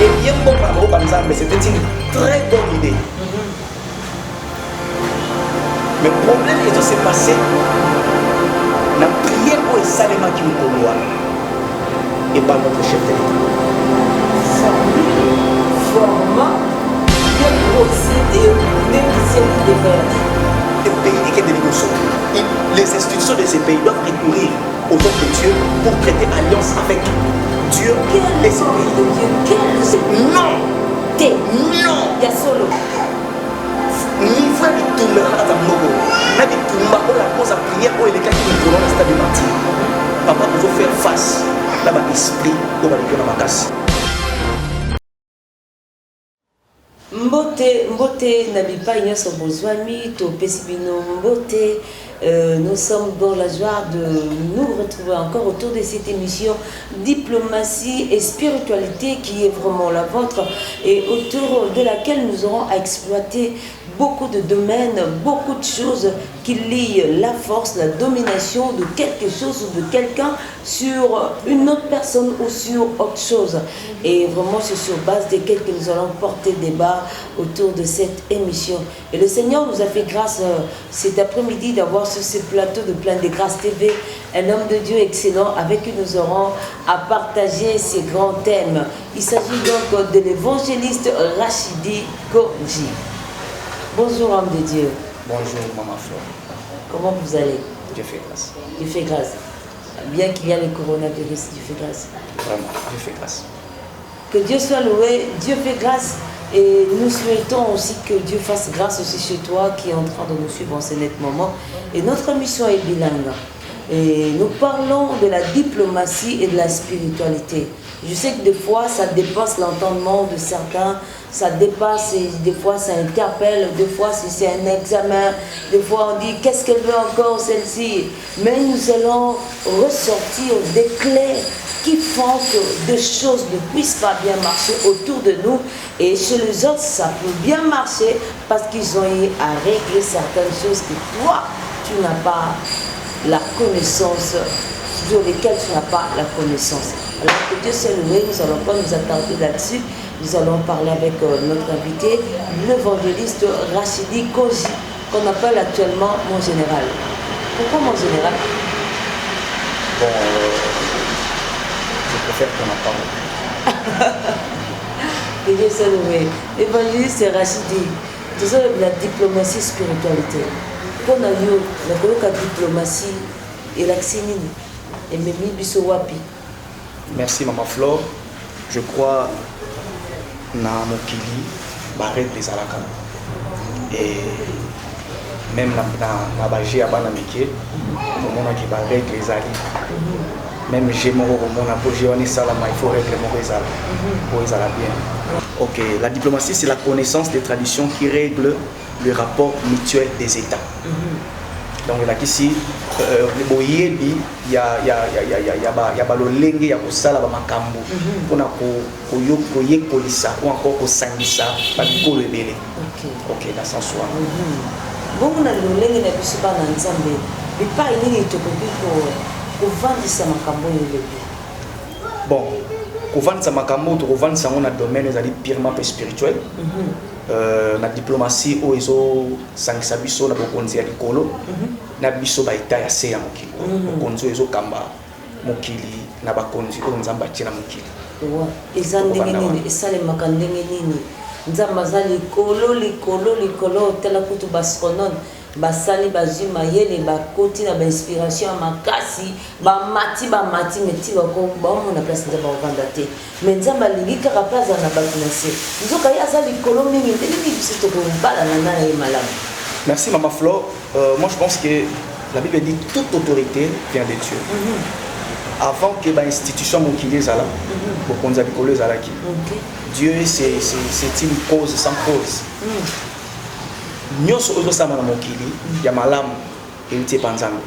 Et bien bon par exemple, c'était une très bonne idée. Mais le problème est que c'est passé dans la prière pour les Salema qui nous connaît et pas notre chef de l'État. Format de procédure de faire. Les pays qui sont les institutions de ces pays doivent recourir aux hommes de Dieu pour traiter alliance avec Dieu et ses pays. De Dieu, quel Non! Non! Il y a solo. Niveau de tout le monde à Mogo, na de tout le la cause à prière pour les cas qui nous donnent le stade de martyr. Papa, nous devons faire face à l'esprit de la casse. Mbote n'habitent pas Ignace Bozwami, Topesibino Mbote. Nous sommes dans la joie de nous retrouver encore autour de cette émission Diplomatie et Spiritualité qui est vraiment la vôtre et autour de laquelle nous aurons à exploiter beaucoup de domaines, beaucoup de choses qui lient la force, la domination de quelque chose ou de quelqu'un sur une autre personne ou sur autre chose. Et vraiment c'est sur base desquelles que nous allons porter débat autour de cette émission. Et le Seigneur nous a fait grâce cet après-midi d'avoir sur ce plateau de Plein de Grâce TV un homme de Dieu excellent avec qui nous aurons à partager ces grands thèmes. Il s'agit donc de l'évangéliste Rachidi Koji. Bonjour homme de Dieu. Bonjour maman Flore. Comment vous allez? Dieu fait grâce. Dieu fait grâce. Bien qu'il y a le coronavirus, Dieu fait grâce. Vraiment, Dieu fait grâce. Que Dieu soit loué, Dieu fait grâce. Et nous souhaitons aussi que Dieu fasse grâce aussi chez toi qui est en train de nous suivre en ce net moment. Et notre mission est bilingue. Et nous parlons de la diplomatie et de la spiritualité. Je sais que des fois, ça dépasse l'entendement de certains, ça dépasse et des fois, ça interpelle, des fois, si c'est un examen, des fois, on dit qu'est-ce qu'elle veut encore celle-ci. Mais nous allons ressortir des clés qui font que des choses ne puissent pas bien marcher autour de nous et chez les autres, ça peut bien marcher parce qu'ils ont eu à régler certaines choses que toi, tu n'as pas la connaissance, sur lesquelles tu n'as pas la connaissance. Alors que Dieu soit loué, nous allons pas nous attarder là-dessus. Nous allons parler avec notre invité, l'évangéliste Rachidi Koji, qu'on appelle actuellement mon général. Pourquoi mon général? Bon, je préfère qu'on en parle. Et Dieu soit loué. L'évangéliste Rachidi, tout ça, la diplomatie spiritualité. Pour nous, la diplomatie et l'accès et même wapi. Merci maman Flore. Je crois na mokili barret les alaka et même na bagé à banamike on qui barret les ali même j'ai mon a posé on est salama il faut régler mon rézal pour les bien. OK, la diplomatie c'est la connaissance des traditions qui règlent le rapport mutuel des États. Donc là ici le boyebi ya balolenge ya kusala ba makambo pona ko yekolisa ou encore ko sangisa ba bikolo ebele. OK, dans ce sens. Bon na lolenge na biso ba na nzambe bipa ini to ko vandisa makambo yele. Bon, ko vandisa makambo to ko vandisa ngona domaine ezali purement spirituel. Na diplomatie o ezo sangisa biso na bokonzi ya likolo na biso ba eta ya se ya mokili bokonzi ezo kamba mokili na bakonzi o nzamba tina mokili ezandenge nini esale makandenge nini nzamba za likolo tela kutu bastronon basali bazwi mayele bakoti na bainspiration ya makasi bamati meti baomona place nzamba ovanda te mais nzamba alingi kaka place na bato na se nzoka ye aza likolo mingi ndelingi biso tokobala na nana ye malamu. Merci maman Flore. Moi je pense que la Bible dit toute autorité vient de Dieu. Avant que l'institution mokili ezala bokonzi ya likolo ezalaki Dieu c'est une cause sans cause. Nyonso ozosama na mokili ya malamu euti epa nzambe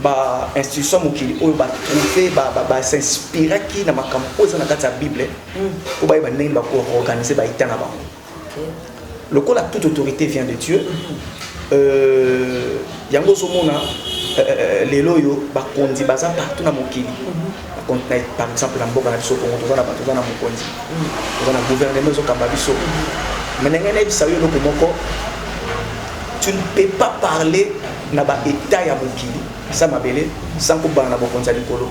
ba institution mokili oyo batrouve basinspiraki na makambo oyo eza na kati ya bible po bayeba ndenge bakoorganize baita na bango. Lokola toute autorité vient de Dieu yango ozomona les loyaux, bakondi baza partout na mokili. Par exemple, dans Mboka na biso Congo, toza na mokonzi. Toza na gouvernement zo kamba biso. Mais ngene bisayo loko moko, tu ne peux pas parler na ba état ya mokili. Ça m'appelle sans ko bana bokonza likolo.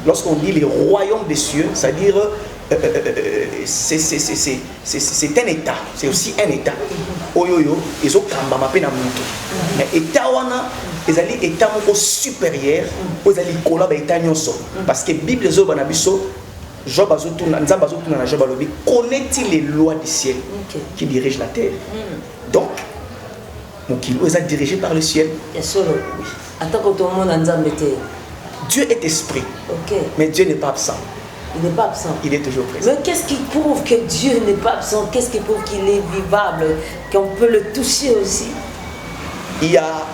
Lorsqu'on dit les royaumes des cieux, c'est-à-dire c'est un état, c'est aussi un état. Oyoyo, ils ont kamba mapé na mutu. Mais état wana, ils allaient état moko supérieur, ils allaient kola ba état nyonso. Parce que Bible zo bana biso, Job azotuna, Nzamba azotuna na Job alobi, connaît-il les lois du ciel qui dirigent la terre? Donc, mokili ils sont dirigés par le ciel. Bien sûr. Oui. Attends que tout le monde Nzamba était. Dieu est esprit. Mais Dieu n'est pas absent. Il n'est pas absent. Il est toujours présent. Mais qu'est-ce qui prouve que Dieu n'est pas absent? Qu'est-ce qui prouve qu'il est vivable? Qu'on peut le toucher aussi? Il y a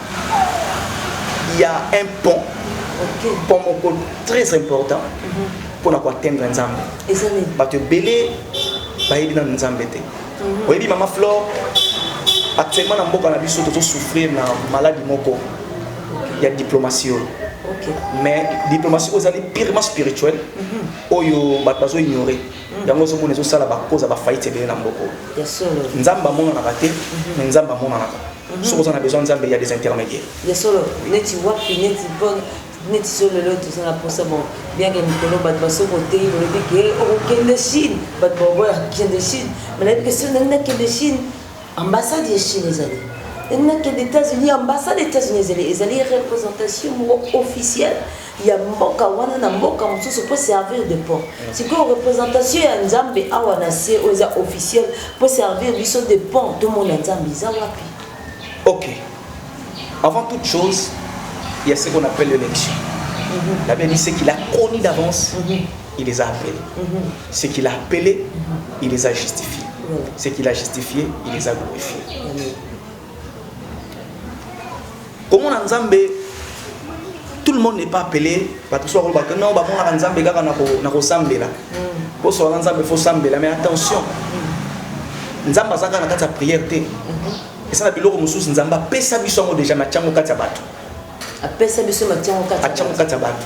un pont. Pont très important pour atteindre Nzamba. Et ça n'est pas. Tu belé, dans Nzamba. Oui, maman Flore, actuellement, dans Mboka na biso to souffrir na maladie moko. Il y a diplomatie. Mais diplomatie aux alliés purement spirituelle. Oyo batbazo ignorer. Yango zo monezo sala ba cause ba faillite be na mboko. Bien sûr. Nzamba mona na raté, mais Nzamba mona na. Si vous en avez besoin Nzamba, il y a des intermédiaires. Bien sûr. Neti wapi neti bon neti solo lo tout ça pour ça bon. Bien que Nicolas batbaso côté le bique au de Chine, batbo de Chine. Mais la question n'est que de Chine, ambassade de Chine les alliés. Il n'y a que des États-Unis, ambassade des États-Unis, ils ont une représentation officielle. Il y a Mboka, Mboka, on peut servir de pont. C'est quoi une représentation à Nzambe, à officielle, pour servir de pont, tout le monde à Nzambe, ok. Avant toute chose, il y a ce qu'on appelle l'élection. La Bible dit ce qu'il a connu d'avance, il les a appelés. Ce qu'il a appelé, il les a justifiés. Ce qu'il a justifié, il les a glorifiés. Comment on Nzambe, tout le monde n'est pas appelé, parce que non, on a Nzambe na ko sambela. Pour so Nzambe faut sambela, mais attention. Nzamba zaka na kata prière té. Et ça na biloko mususu Nzamba pesa biso ngo déjà machango kata bato. Apesa biso machango kata bato.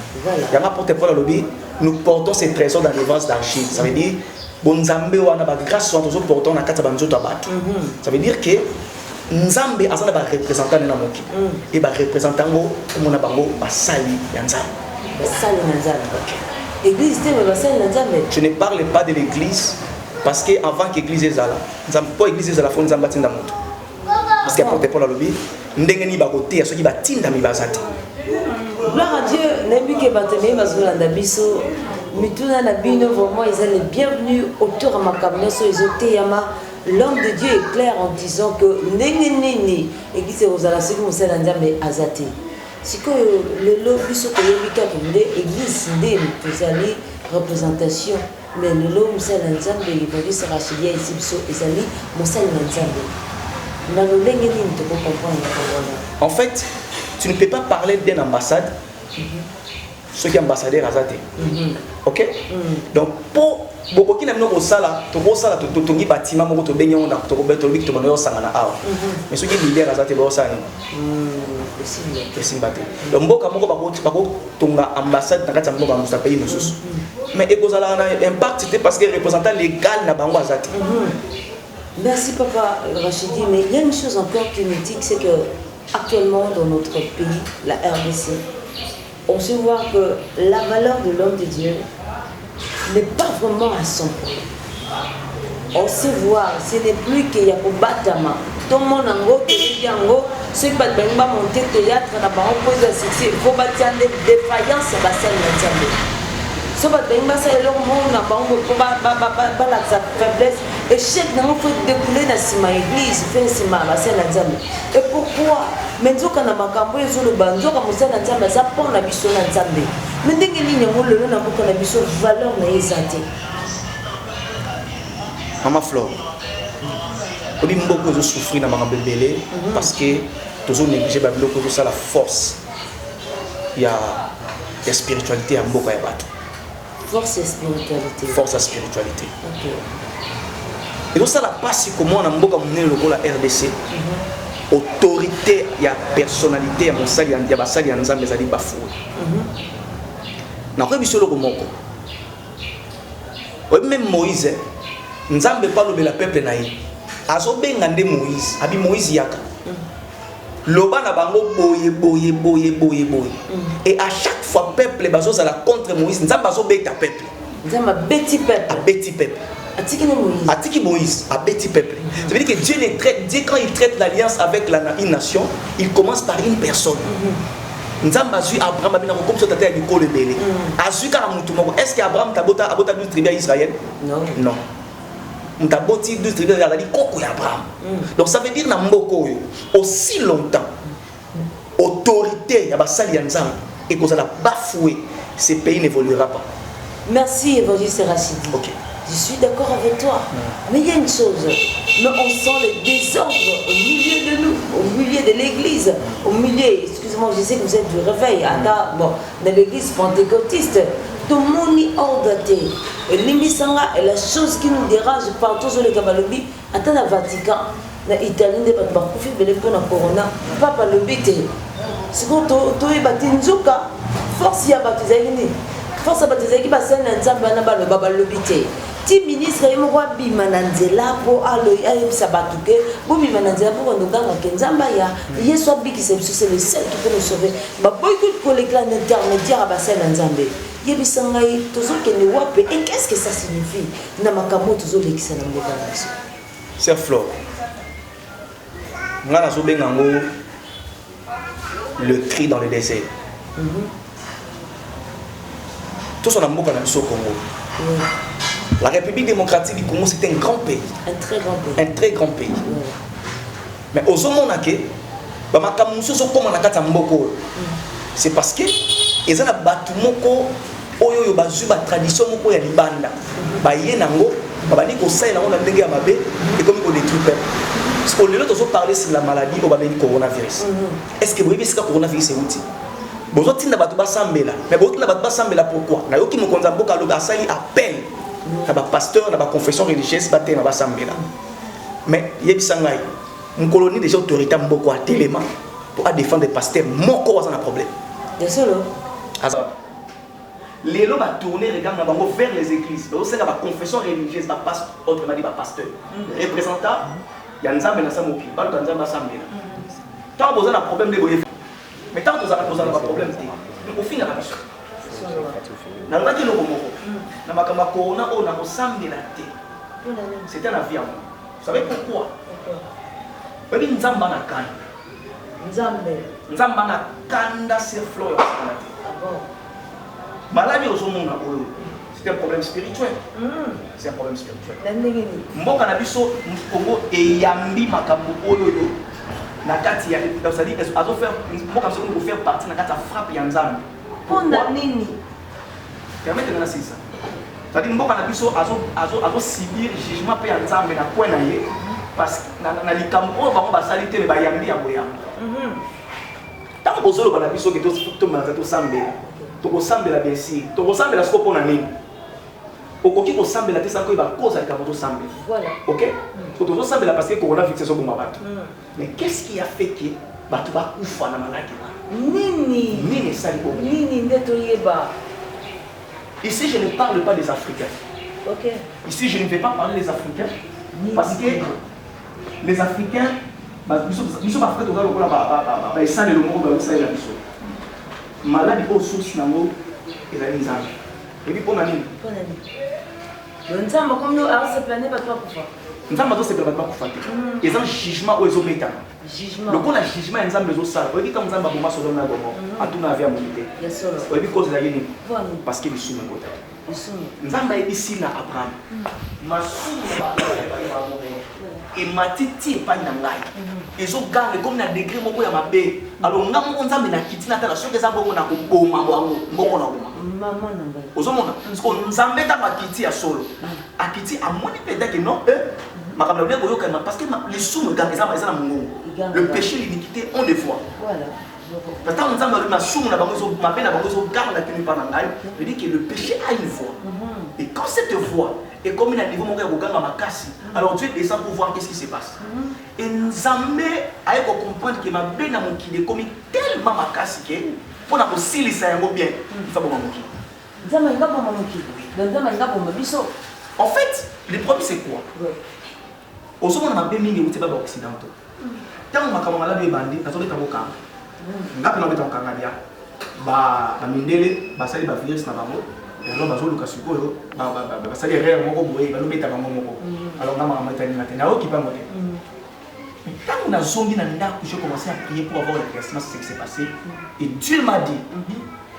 Ya rapporte Paul lobby, nous portons ces trésors dans les vases d'argile. Ça veut dire bon Nzambe wana ba grâce soit nous portons na kata banzo ta bato. Ça veut dire que Nzambe azana ba représentant na moki et ba représentant ngo mona bango basali ya Nzambe. Basali na Nzambe. Église te basali na Nzambe. Je ne parle pas de l'église parce que avant que l'église ezala, Nzambe po église ezala fo Nzambe tinda moto. Parce que porte Paul lobby ndenge ni ba côté soki ba tinda mi bazate. Gloire à Dieu, n'aimez que bateme bazolanda biso. Mituna na bino vraiment ils sont les bienvenus autour de ma camion so isoté yama. L'homme de Dieu est clair en disant que Nengeneni, église Rosala, c'est comme ça Nzambe azate. C'est que le lobby so que yebika kende église ndé vous allez représentation mais le lobby ça Nzambe il va dire ça rachilia ici so ezali mosala Nzambe. Na lo Nengeneni to comprendre. En fait, tu ne peux pas parler d'une ambassade ceux qui sont ambassadeurs azate. OK? Donc pour beaucoup qui n'aiment pas ça to sala to tongi bâtiment moko to benyo na to beto bik to bono sangana awa. Mais ceux qui leader azate ba osani. Possible. Donc mboka moko bako tonga ambassade na kati mboka musa pays mususu. Mais ekozala na impact c'était parce que représentant légal na bango azate. Merci papa Rachidi, mais il y a une chose encore qui nous dit, c'est que actuellement dans notre pays, la RDC, on se voit que la valeur de l'homme de Dieu n'est pas vraiment à son point. On se voit, ce n'est plus qu'il y a au Batama. Tout le monde a ceux qui vont monter au théâtre, on pose un succès. Il faut bâtir des défaillances à Bassel Nzambe. Ce qui est le monde a sa faiblesse. Et chaque fois, il faut découler dans la église, faire Sima Bassel Nzambe. Et pourquoi? Mais nous avons un le banjo comme ça dans Nzambe, ça prend la biso dans Nzambe. Mais dès que nous avons le nom pour la biso valeur na yezate. Maman Flore. On dit beaucoup de souffrir dans ma bébé parce que tous on néglige ba biloko tout ça la force. Il y a la spiritualité en beaucoup ya bato. Force et spiritualité. Force et spiritualité. OK. Et donc ça la passe comment on a mboka monene lokola RDC. autorité, il y a personnalité, il y a basali, il y a basali, il y a nzambe ezali bafoué. Na kwa biso loko moko. Même Moïse, nzambe pas lobela peuple na ye. Azo benga nde Moïse, abi Moïse yaka. Loba na bango boye. Et à chaque fois peuple bazo za la contre Moïse, nzambe bazo beta peuple. Nzambe beti peuple. Beti peuple. Atiki Moïse, a petit peuple. Ça veut dire que Dieu quand il traite l'alliance avec une nation, il commence par une personne. Nzamba a su Abraham abina comme ça tata ya bikolo belé. A su ka mutu moko. Est-ce que Abraham tabota 12 tribus à Israël? Non. Mutaboti 12 tribus à koko ya Abraham. Donc ça veut dire na mboko yo aussi longtemps autorité ya basali ya Nzamba et qu'on a bafoué, ce pays n'évoluera pas. Merci évangéliste Rachidi. OK. Je suis d'accord avec toi. Mais il y a une chose. Mais on sent le désordre au milieu de nous, au milieu de l'église, au milieu, excusez-moi, je sais que vous êtes du réveil, bon, dans l'église pentecôtiste. Tout le monde est ordre. L'imbisanga est la chose qui nous dérange partout sur le Kabalobi. Attends, le Vatican, l'Italie, les Bakoufi, les Corona, Papa le BT. C'est quand tu es battu Nzuka, force à battre force à battre qui va s'en aller dans le BT. Si ministre est mort bimananzela pour aller à Sabatuke, pour bimananzela pour nous gagner Kenzamba ya, il y a soit big qui c'est le seul qui peut nous sauver. Bah beaucoup de collègues intermédiaires à bassin Nzambe. Il y a des sangai toujours qui ne voient pas. Et qu'est-ce que ça signifie? Namakamo toujours les qui s'en vont. C'est Flo. On a sauvé le cri dans le désert. Tout son amour qu'on a au Congo. La République démocratique du Congo, c'est un grand pays. Un très grand pays. Un très grand pays. Mais au Zomonake, c'est parce que ils ont la batumoko oyo bazu ba tradition moko ya libanda. Ba yenango, ba ni ko sai na on a ndenge ya mabe et comme ko détruire peuple. Parce que les autres ont parlé sur la maladie au coronavirus. Est-ce que vous voyez ce que le coronavirus est outil? Vous avez dit que vous avez mais vous avez dit pourquoi? Vous avez dit que vous avez appel à la pasteur, à la confession religieuse, mais il y a une colonie des autorités pour défendre les pasteurs. Mon corps a un problème. Bien sûr. Les gens vont tourner vers les églises. Vous savez, la confession religieuse, autrement dit, pasteur. Représentant, il y a un Nzambe dans sa moki, il y a un Nzambe dans sa moki. Tant que vous avez un problème de voyez, mais tant que vous avez un problème, au final, la mission. C'était un avion. Vous savez pourquoi? Parce que Nzamba na kanda. Nzamba na kanda c'est fleur. Maladie aux hommes, c'est un problème spirituel. C'est un problème spirituel. Mboka na biso Congo et yambi makambo oyo na kati ya c'est-à-dire azo faire mboka biso pour faire partie na kati ya frappe ya Nzambe. Pona nini? Permettez-moi de dire ça. C'est-à-dire mboka na biso azo subir jugement pe ya Nzambe na kwa na ye parce que na likambo oyo bango basali te me ba yambi ya boya. Tant que zolo na biso ke to manza to sambela. Tokosambela bien sûr. Tokosambela siko pona nini? Okoki kosambela te sanko ba cause alika moto sambela. Voilà. OK? Faut sambela parce que coronavirus so bomba bato. Mais qu'est-ce qui a fait que bato ba kufa na malaki ba? Nini sali bo. Nini ndeto yeba. Ici je ne parle pas des Africains. OK. Ici je ne vais pas parler des Africains parce que les Africains biso ba frère toza lokola ba esale le moko ba esale la biso. Maladie au source nango ezali Nzambe. Et puis pona nini? Nzambe comme nous a se planer pas toi kufa. Nzambe to se planer pas kufa te. Ils ont jugement au ezometa. Jugement. Le kola jugement Nzambe zo sala. Et puis comme Nzambe bomba solo na bomba. Atuna avia monité. Bien sûr. Et puis cause la yeni. Voilà. Parce que biso ngota. Biso. Nzambe ebisi na Abraham. Masumu ba et matiti pas na ngai. Ils ont gagné comme na degré moko ya mabe. Alors ngamo Nzambe na kitina ta la soki za bongo na koboma moko na boma. Maman na ngai. Ozomona parce que Nzambe ta makiti ya solo. Akiti amoni peut-être que non makambo na boyoka parce que les sous me ganga ça na mungu. Le péché l'iniquité on les voit. Voilà. Parce que quand on a soum, on a garde la tenue par l'angaï, je dis que le péché a une voix. Et quand cette voix est comme une niveau mon ma casse, alors Dieu descend pour voir qu'est-ce qui se passe. Et Nzambe a comprendre que ma belle mon qui est comme tellement ma casse que pour la possible ça y bien, il faut mon qui. En fait, le premier c'est quoi? Au second on a bien mis des occidentaux. Tant on m'a la bandi, na zote taboka. Ngapi na beta kangalia. Ba mindele, ba sali ba virus na bango. Alors bazo luka sikoyo, ba sali rere moko boye, ba lobeta bango moko. Alors na mama tani na tena okipa mote. Quand on a zombie na ndako, j'ai commencé à prier pour avoir l'éclaircissement sur ce qui s'est passé. Et Dieu m'a dit,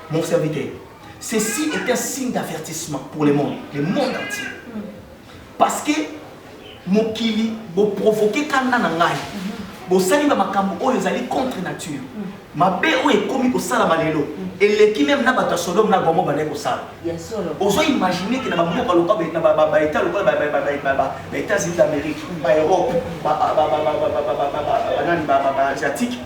mon serviteur, ceci est un signe d'avertissement pour le monde entier. Parce que mokili bo provoquer kana na ngai. Bo sali ba makambo oyo ezali contre nature. Mabe oyo ekomi ko sala malelo. Et l'équipe même na bato Sodome na Gomorrhe ba ko sala. Ozo imaginer que na ba moko loka na ba état loka ba États-Unis d'Amérique, ba Europe, ba asiatique.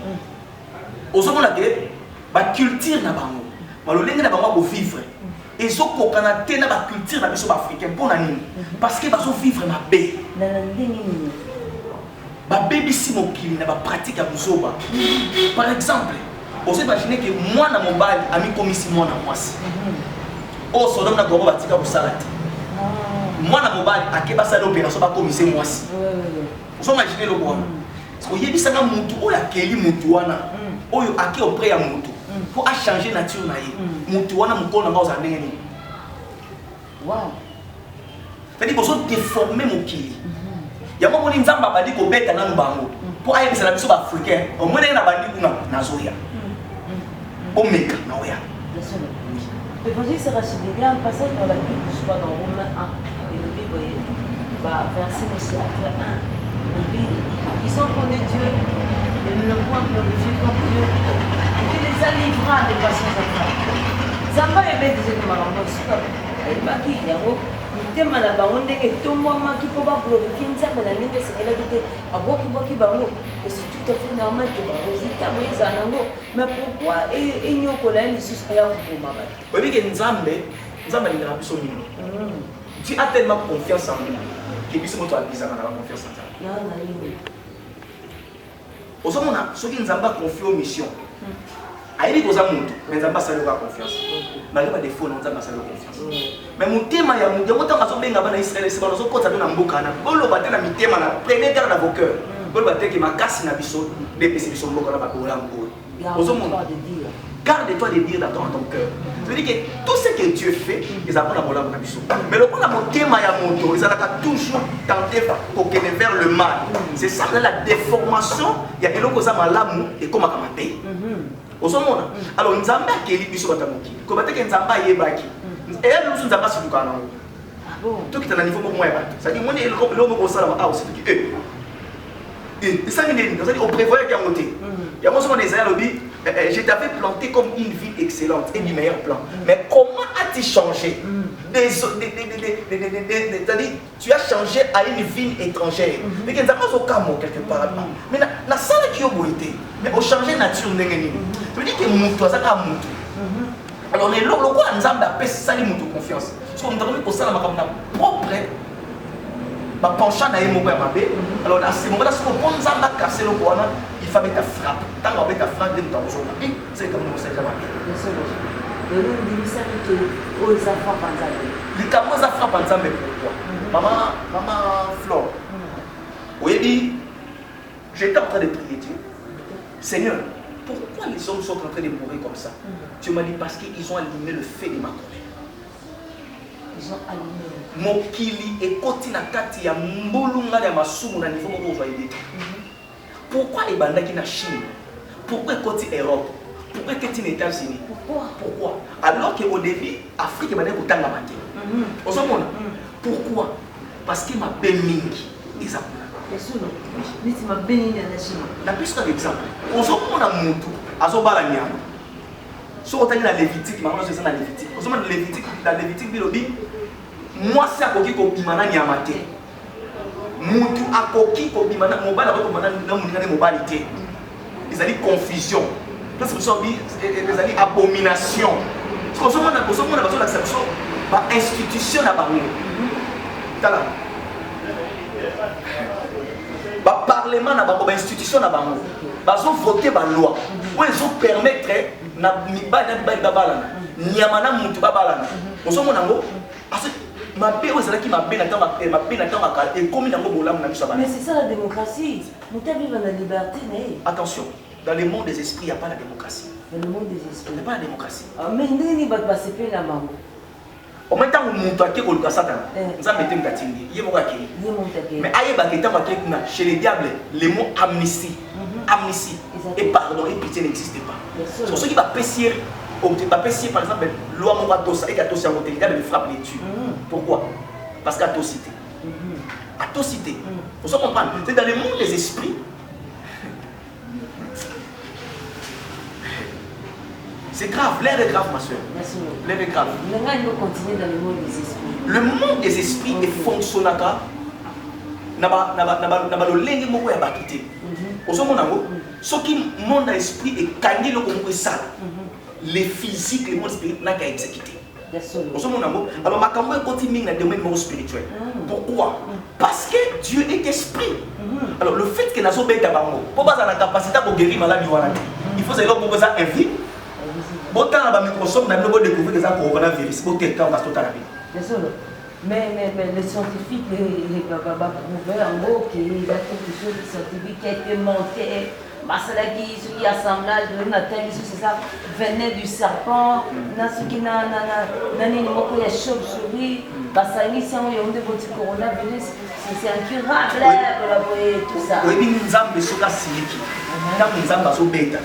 Ozo mona ke ba culture na bango. Ba lolenge na bango ko vivre. Et zo kokana te na ba culture na biso ba africain pour na nini? Parce que bazo vivre mabe. Ba baby si mokili na ba pratique ya buzoba. Par exemple, vous imaginez que moi na mobile ami comme ici moi na mwasi. Oh Sodome na Gomorrhe batika busalati. Moi na mobile akeba sa l'opération ba comme ici mwasi. Vous imaginez le quoi? Parce que yebi sanga mutu oyo akeli mutu wana. Oyo ake auprès ya mutu. Pour changer nature na ye. Mutu wana mukona nga ozandenge ni. Wow. C'est-à-dire que vous déformer mokili. Ya mo moni nzamba badi ko beta na bango pour ayer ça la biso ba africain au moins na bandi kuna na zoya o meka na oya l'évangile sera suivi il y a un passage dans la Bible je crois dans Romains 1 et le Bible va verser aussi après 1 le Bible ils sont connus Dieu et ne le point glorifié comme Dieu et qui les a livrés des passions enfants Zamba est bien disait que ma maman elle m'a dit tema na bango ndenge tomwamaki mpo baglorifie nzambe na ndenge esengelaki te abwaki bango et c'est tout à fait normal que bazitamo ezala nango mais pourquoi enyokola ye lisusu aya koboma bato oyebi ke nzambe alingaka biso nini Dieu a tellement confiance en nous ke biso moto abisaka na baconfiance en nzambe ozomona soki nzambe aconfie o mission ayebi koza mutu mais nzambe asalaka confiance malgré ba défaut na nzambe asalaka confiance mais mutema ya mutu yango ntango azobenga bana Israël se bazokota bino na mboka na boloba te na mitema na premier garde à vos cœurs boloba te ke makasi na biso depesi biso mboka na bakola mboka ozomona garde-toi de dire dans ton cœur. Ça veut dire que tout ce que Dieu fait, ils apprennent à voler dans la biso. Mais le point de mon thème à Yamoto, ils ont toujours tenté pour qu'elle vers le mal. C'est ça la déformation. Il y a des gens qui ont malamu et comme à Kamate. Alors, nous avons dit que nous avons dit que nous avons dit que nous avons dit et elle nous a pas su tout tout qui est à niveau pour moi. Ça dit, moi, l'homme au salon, ah, c'est tout qui est. Et ça, on prévoit qu'il y a monté. Il y a mon des aérobis. Je t'avais planté comme une ville excellente et du meilleur plan. Mais comment as-tu changé? C'est-à-dire, tu as changé à une ville étrangère. Mais il n'y a pas de cas quelque part. Mais la salle qui a été, mais au changer nature, ça veut dire que mon toit, ça a monté. Alors, le quoi, nous avons ça nous confiance. Parce qu'on a pour ça, ma propre. Ma penchant na yemo ba mabe. Alors à ce moment-là, ce qu'on pense à casser le bois, il fallait ta frappe. Tant qu'on avait ta frappe de temps jour. C'est comme nous c'est jamais. Le nom du message que aux enfants panzambe. Les camots à frappe panzambe pourquoi? Maman Flore. Oui, j'étais en train de prier Dieu. Seigneur, pourquoi les hommes sont en train de mourir comme ça? Tu m'as dit parce qu'ils ont allumé le feu de ma colère. Ils ont allumé. Mokili et koti na kati ya mbulunga ya masumu na niveau moko voyez. Pourquoi ebandaki na Chine? Pourquoi koti Europe? Pourquoi koti na États-Unis? Pourquoi? Alors que au début Afrique ebandaki kotanga mate. Ozomona? Pourquoi? Parce que ma bemingi ezakuna. Yesuno. Niti ma bemingi na Chine. Na piste d'exemple. Ozomona mutu azobala nyama. So otangi na Lévitique, maman c'est ça na Lévitique. Ozomona Lévitique bilobi moi c'est à koki ko bimana nyamate mutu akoki ko bimana mobile ko bimana na muningane mobile té ils allaient confusion Parce que les amis, abomination. Parce que nous avons l'institution à Bango. Le Parlement à Bango, l'institution à Bango. Ils ont voté la loi. Ils ont permettre Niamana Moutou Babalana. Nous avons mais c'est ça la démocratie. Nous vivons dans la liberté. Attention, dans le monde des esprits, il n'y a pas la démocratie. Dans le monde des esprits. Il n'y a pas la démocratie. Mais il n'y a pas de passer la maman. En même temps, on monte à qui on le Satan. Nous avons été mais chez les diables, les mots amnistie, amnistie et pardon et pitié n'existent pas. Sur ceux qui va pécier, par exemple, loi Moratosa et Katosia Moté, les diables frappent les tuent. Pourquoi? Parce qu'atocité. Atocité. Vous savez comprendre? C'est dans le monde des esprits. C'est grave, l'air est grave, ma soeur. L'air est grave. Maintenant, il faut continuer dans le monde des esprits. Le monde des esprits est fonctionnaka. Naba le lengue moko ya bakité. Osomona ngo, ce qui monde d'esprit est candi le comme ça. Les physiques, le monde spirituel n'a qu'à exécuter. Osomona ngo, alors makambo est continue dans le domaine spirituel. Pourquoi? Parce que Dieu est esprit. Alors le fait que nazo beta bango, pour pas la capacité pour guérir maladie wana. Il faut savoir pour ça invite. Autant à Microsoft, on a découvert que ça coronavirus. Mais les scientifiques, les bababas prouvaient en gros qu'il y a quelque chose de scientifique qui a été monté. Masala qui est assemblage de Nathalie, c'est ça, venait du serpent. Nasuki nani moko ya chauve-souris. Basali si on y a un petit coronavirus, c'est incurable tout ça. Oui, nous avons soka siliki. Nous avons bêta.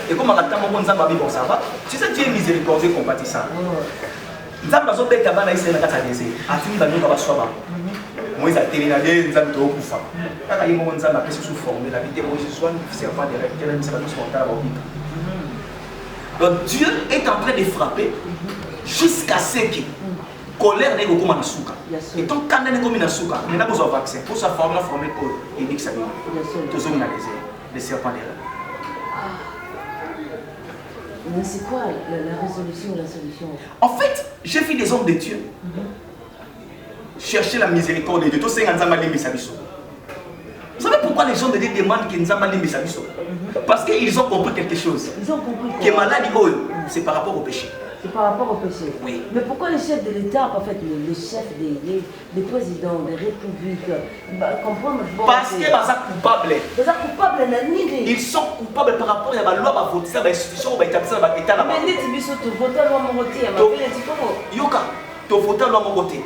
Et comme on a tant ça va vivre ça va. Tu sais Dieu est miséricordieux compatissant. Nous avons bêta bana ici na kata désir. Atini ba nyoka ba soba. Moïse a télé na dé nous avons to kufa. Kaka yimo nous avons appelé sous forme la vie de Moïse soit serpent de quel ça va nous monter à bobika. Donc Dieu est en train de frapper jusqu'à ce que colère n'est pas comme suka. Et tant qu'on n'est comme suka, mais n'a pas besoin de vaccin. Pour sa forme, la forme est et dit que ça vient. Tous les les serpents derrière. Mais c'est quoi la résolution ou la solution? En fait, j'ai vu des hommes de Dieu chercher la miséricorde de Dieu. Tous ces gens vous savez pourquoi les gens de Dieu demandent qu'ils n'ont pas les parce qu'ils ont compris quelque chose. Ils ont compris que maladie, c'est par rapport au péché. C'est par rapport au péché. Oui. Mais pourquoi les chefs de l'État, en fait, les chefs des présidents, des républiques, comprendre parce qu'ils sont coupables. Ils sont coupables par rapport à la loi, à la vote, à l'institution, à l'établissement, à l'État. Mais les tibissos, tu votes à la loi Mongoté. Yoka, tu votes à la loi Mongoté.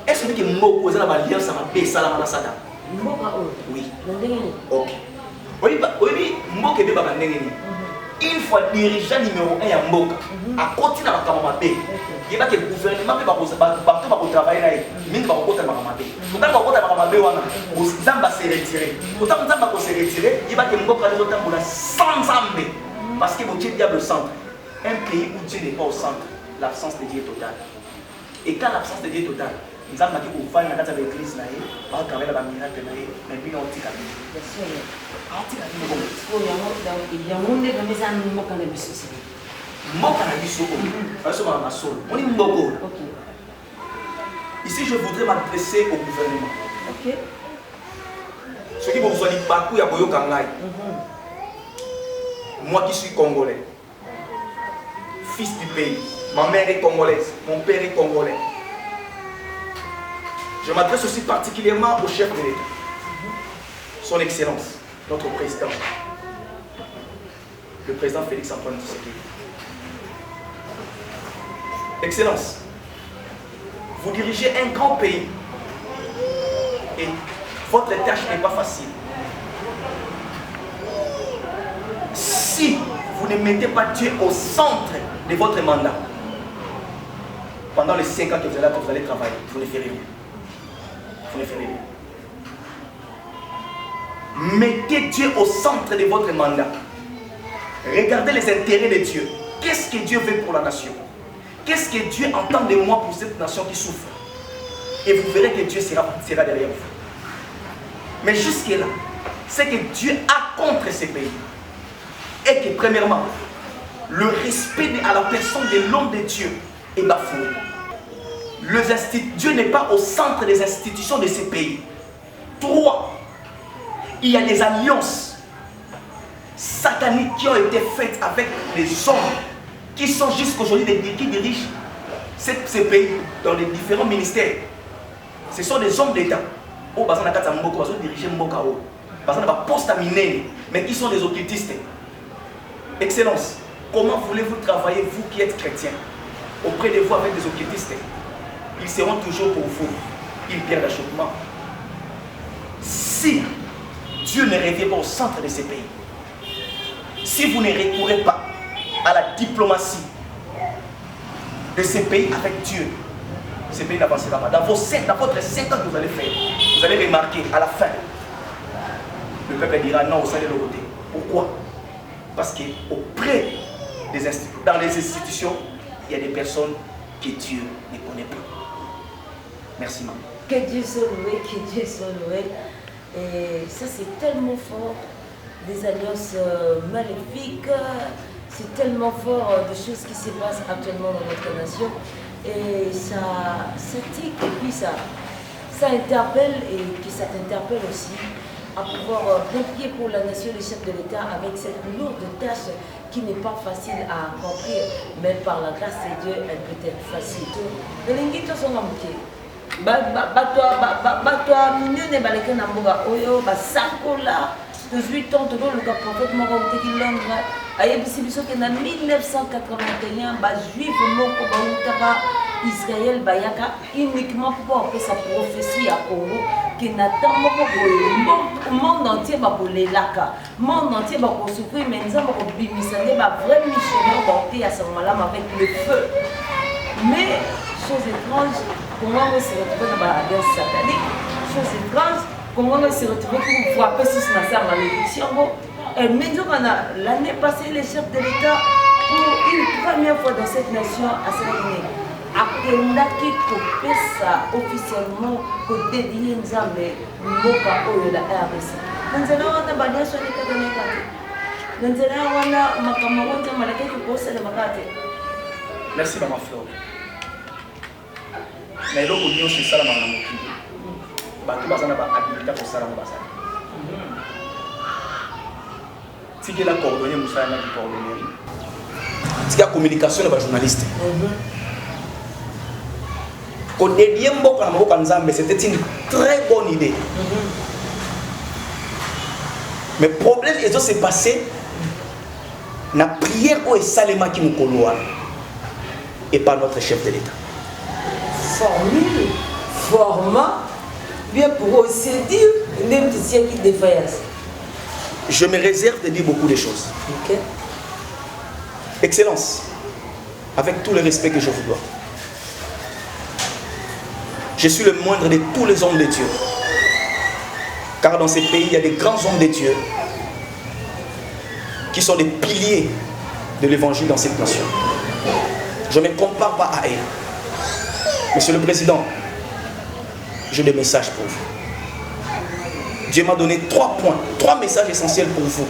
Est-ce que Moko est dans l'alliance avec Bessala Manasada? Oui. Ok. Oui, Moko est dans l'alliance. Une fois dirigeant numéro 1 à Mboka, à continuer à travailler, il y a que le gouvernement va travailler là, mais il va pas travailler. Pourtant, il va travailler, Zamba s'est retiré. Pourtant, Zamba s'est retiré, il va que Mboka les autres pour sans Zambé. Parce que Dieu est au centre. Un pays où Dieu n'est pas au centre, l'absence de Dieu est totale. Et quand l'absence de Dieu est totale, nous avons dit qu'on va dans l'église, on va travailler dans la miracle, mais puis on dit qu'à ici, je voudrais m'adresser au gouvernement. Ceux qui vont vous dire Bakou ya Boyo Kangai. Moi qui suis congolais, fils du pays, ma mère est congolaise, mon père est congolais. Je m'adresse aussi particulièrement au chef de l'État, son Excellence, notre président, le président Félix-Antoine Tshisekedi. Excellence, vous dirigez un grand pays et votre tâche n'est pas facile. Si vous ne mettez pas Dieu au centre de votre mandat, pendant les 5 ans que vous allez travailler, vous ne ferez rien. Vous ne ferez rien. Mettez Dieu au centre de votre mandat. Regardez les intérêts de Dieu. Qu'est-ce que Dieu veut pour la nation? Qu'est-ce que Dieu entend de moi pour cette nation qui souffre? Et vous verrez que Dieu sera derrière vous. Mais jusque-là, c'est que Dieu a contre ces pays. est que premièrement, le respect à la personne de l'homme de Dieu est bafoué. Dieu n'est pas au centre des institutions de ces pays. 3. Il y a des alliances sataniques qui ont été faites avec les hommes qui sont jusqu'aujourd'hui qui dirigent ces pays dans les différents ministères. Ce sont des hommes d'État. Ils dirigent Mboka. Ils ont un poste à miner, mais qui sont des occultistes. Excellence, comment voulez-vous travailler, vous qui êtes chrétiens, auprès de vous avec des occultistes? Ils seront toujours pour vous une pierre d'achoppement. Si Dieu ne revient pas au centre de ces pays, si vous ne recourez pas à la diplomatie de ces pays avec Dieu, ces pays n'avanceront pas. Dans votre 5 ans que vous allez faire, vous allez remarquer à la fin, le peuple dira non, vous allez le voter. Pourquoi? Parce qu'auprès des institutions, dans les institutions, il y a des personnes que Dieu ne connaît pas. Merci, maman. Que Dieu soit loué, que Dieu soit loué. Et ça, c'est tellement fort, des alliances maléfiques, c'est tellement fort de choses qui se passent actuellement dans notre nation. Et ça tique, et puis ça interpelle, et que ça t'interpelle aussi à pouvoir prier pour la nation, les chefs de l'État, avec cette lourde tâche qui n'est pas facile à accomplir, mais par la grâce de Dieu, elle peut être facile. Bato minene baleke na mboka oyo basakola 18 ans toko luka prophète moko uteki Londres ayebisi biso ke na 1981 bajuif moko bautaka Israël bayaka uniquement pour apesa prophétie ya Congo ke na temps moko boye monde entier bakolelaka monde entier bakosouffrir mais nzambe kobimisa nde ba vrai missionnaire baote ya sango malamu avec le feu. Mais chose étrange, comment on se retrouve dans la guerre satanique, chose étrange, comment on se retrouve pour frapper sur sa malédiction. Et maintenant, l'année passée, les chefs de l'État, pour une première fois dans cette nation, à Sénégal, après ça officiellement pour dédier Nzambe Mboka Oyo la RDC. Nous avons balia sur les cas de l'état. Nous avons makamawonte malaki kukosa le makate. Merci maman Flore. Mais l'eau pour c'est ça la maman mokili. Bato bazana ba habilité pour ça la bazana. Si que la coordonner Moussa na coordonner. Si la communication de journaliste. Quand dédier Mboka na Mboka Nzambe, c'était une très bonne idée. Mais le problème est que c'est passé na prière au Salema qui mukoloa et pas notre chef de l'État. Formule, format, bien pour aussi dire, même si il y a des défaillances. Je me réserve de dire beaucoup de choses. Okay. Excellence, avec tout le respect que je vous dois, je suis le moindre de tous les hommes de Dieu. Car dans ces pays, il y a des grands hommes de Dieu qui sont des piliers de l'évangile dans cette nation. Je ne me compare pas à eux. Monsieur le Président, j'ai des messages pour vous. Dieu m'a donné 3 points, 3 messages essentiels pour vous.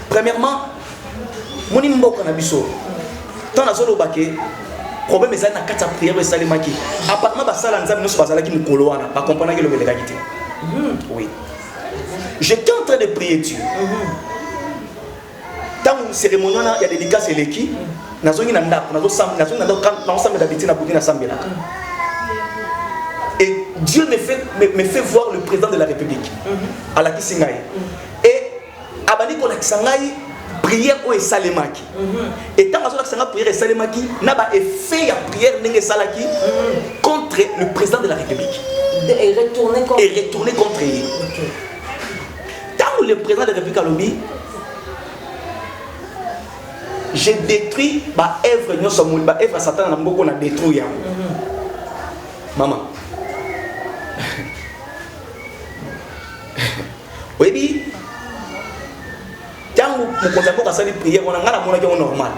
Premièrement, mon imboka na biso. Tant na zolo baké, problème est na kata prière et salimaki. Apparemment ba sala nzambe nous basala ki mukolo wana, ba comprendre que le belégalité. Oui. J'étais en train de prier Dieu. Dans une cérémonie, il y a des dédicaces et l'équipe. Et Dieu me fait voir le président de la République, à la Kisingaï. Et Abani Kolaksangaï, prière au Salemaki. Et tant que la prière Salemaki, n'a pas fait la prière Salaki contre le président de la République. Et retourner contre lui. Tant que le président de la République a lobby, j'ai détruit ma œuvre, ma œuvre Satan n'a pas détruit. Maman. Oui, quand mon contact a sali prière, on a un normal.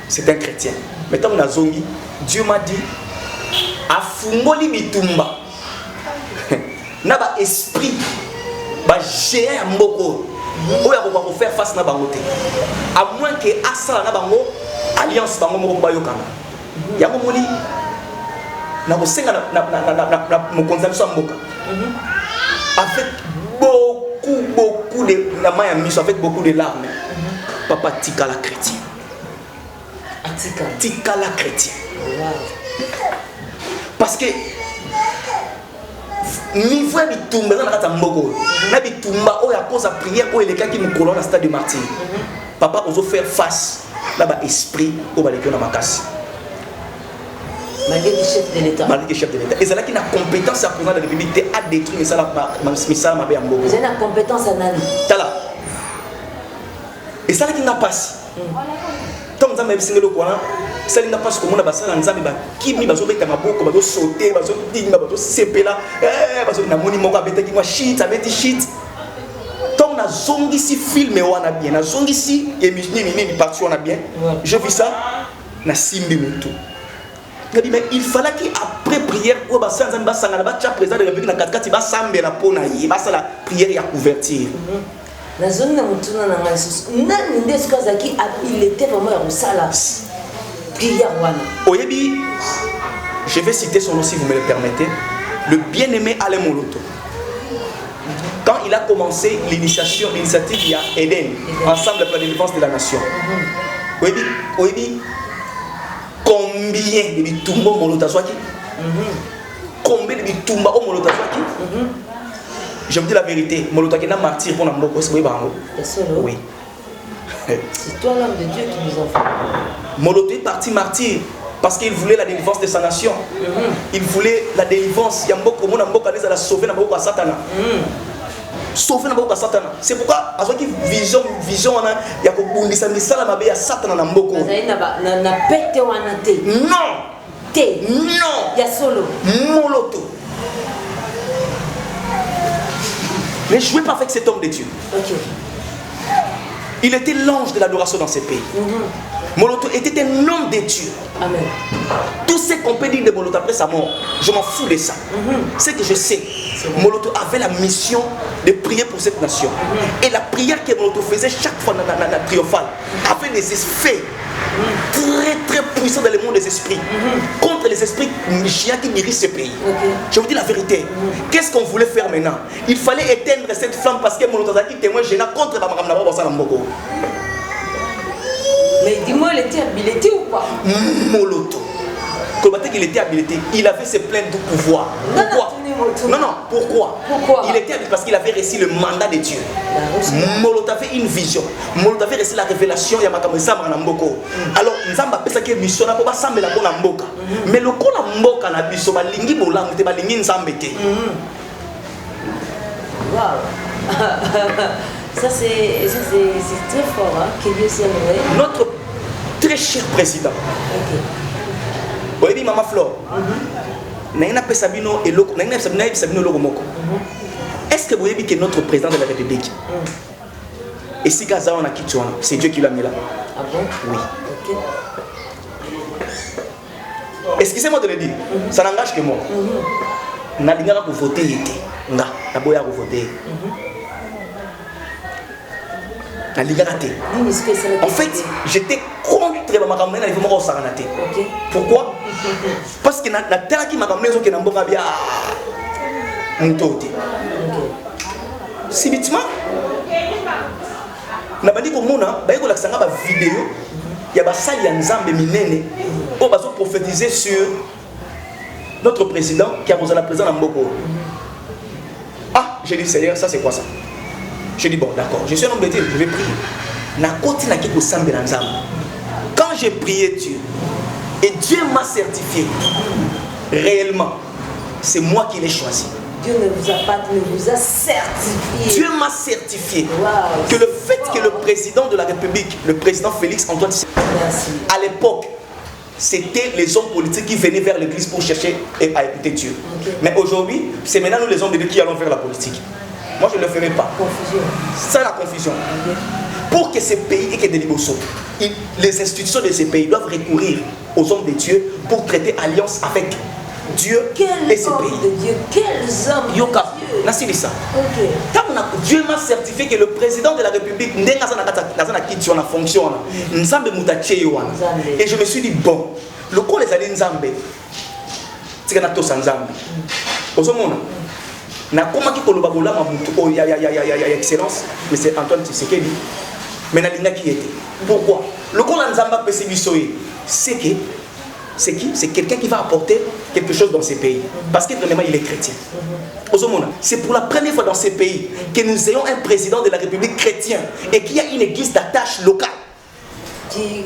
C'est un chrétien. Mais quand on a zongi, Dieu m'a dit, à Fungoli Mitumba, n'a pas esprit, bah géant mboko, oyo akoko faire face na bango te. À moins que asala na bango alliance bango moko bayokana. Yango moni na kosenga na mokonzi biso mboka. Avec beaucoup de la maya mission, avec beaucoup de larmes. Papa Tikala chrétien. Tikala chrétien. Parce que niveau bitumba na kata mboko na bitumba o ya cause prière o eleka ki mukolo na stade de martyr. Papa ozo faire face là ba esprit o ba lekona makasi. Malgré le chef de l'État. Malgré le chef de l'État. Et c'est là qu'il a compétence à président de la République à détruire ça ma bé mboko. Vous avez la compétence à nani. Tala. Et ça là qui n'a pas. Tant que nous avons le Coran, ça n'a pas comme on a passé dans les amis qui mi bazo beta maboko bazo sauter bazo digna bazo sepela bazo na moni moka beta ki moi shit abeti shit. Tant na zongi si film wana bien na zongi si émission ni parti on a bien. Je vis ça na simbi mutu. Mais il fallait qu'après prière, on va s'en aller à président de la République, na 4 va s'emmener la pona, il va la prière à couverture. La zone de Moutuna n'a il était vraiment au sala. Prière wana. Oyebi, je vais citer son nom si vous me le permettez. Le bien-aimé Alain Moloto. Quand il a commencé l'initiative, il y a Eden, ensemble pour la défense de la nation. Oyebi, combien de bitumba Moloto Swaki? Combien de bitumba Moloto Swaki? Je vous dis la vérité, Moloto qui n'a martyr pour Namoko, c'est oui. C'est toi l'homme de Dieu qui nous a fait. Moloto est parti martyr parce qu'il voulait la délivrance de sa nation. Il voulait la délivrance. Yamboko Monamboka les a sauvé Namoko à Satana. Sauver Namoko à Satana. C'est pourquoi, à ce qui vision, il y a Kobundisa Misala Mabé à Satana Namoko. Non! Non! Il y a solo. Moloto. Ne jouez pas avec cet homme de Dieu. Okay. Il était l'ange de l'adoration dans ces pays. Moloto était un homme de Dieu. Amen. Tout ce qu'on peut dire de Moloto après sa mort, je m'en fous de ça. Ce que je sais, Moloto avait la mission de prier pour cette nation. Et la prière que Moloto faisait chaque fois dans la triomphale avait des effets très puissants dans le monde des esprits. Contre les esprits chiens qui dirigent ce pays. Je vous dis la vérité. Qu'est-ce qu'on voulait faire maintenant? Il fallait éteindre cette flamme parce que Moloto a dit témoin gênant contre Bamaram Naboko. Mais dis-moi, il était habilité ou pas? Moloto. Qu'il était habilité, il avait ses pleins de pouvoir. Pourquoi? Non, pourquoi? Il était habilité parce qu'il avait reçu le mandat de Dieu. Moloto avait une vision. Moloto avait reçu la révélation. Alors, nous avons appelé ça que mission n'a pas semblé la bonne mboka. Mais le coup la mboka na biso balingi bolang te balingi nzambete. Waouh. Ça c'est très fort, hein, que Dieu soit loué. Notre très cher président. Oui, Maman Flore. Est-ce que vous voyez que notre président de la République, et si Gaza on a quitté, c'est Dieu qui l'a mis là? Ah bon? Oui. Okay. Excusez-moi de le dire, ça n'engage que moi. Na lingara pour voter été. Na boya pour voter. En fait, j'étais contre ma campagne avec mon Saranate. Pourquoi? Parce que na terre qui m'a ramené au Kenamboka bien Ntote. Subitement, na bandi ko mona ba yeko la sanga ba vidéo ya ba sali ya nzambe minene pour bazo prophétiser sur notre président qui a posé la présidence en Mboko. Ah, j'ai dit Seigneur, ça c'est quoi ça? Je dis bon d'accord, je suis un homme de Dieu, je vais prier. Quand j'ai prié Dieu, et Dieu m'a certifié, réellement, c'est moi qui l'ai choisi. Dieu ne vous a pas, ne vous a certifié. Dieu m'a certifié que le fait que le président de la République, le président Félix Antoine Tshisekedi, à l'époque, c'était les hommes politiques qui venaient vers l'église pour chercher à écouter Dieu. Mais aujourd'hui, c'est maintenant nous les hommes de Dieu qui allons faire la politique. Moi, je ne le ferai pas. Confusion. C'est la confusion. Pour que ces pays et que des libossos, les institutions de ces pays doivent recourir aux hommes de Dieu pour traiter alliance avec Dieu et ces pays. De Dieu, quels hommes Yoka. de Dieu. Nasili ça. Dieu m'a certifié que le président de la République n'a quitté en fonction. Nzambe mutache yoana. Et je me suis dit bon, le coup les alliés Nzambe. C'est que tous Nzambe. Osomona. Na comment qui koloba bola mamutu oh ya excellence mais c'est Antoine Tshisekedi. Mais na linga qui était. Pourquoi? Le coup la Nzamba pesibisoye. C'est qui? C'est quelqu'un qui va apporter quelque chose dans ces pays. Parce que vraiment, il est chrétien. C'est pour la première fois dans ces pays que nous ayons un président de la République chrétien et qu'il y a une église d'attache locale. Qui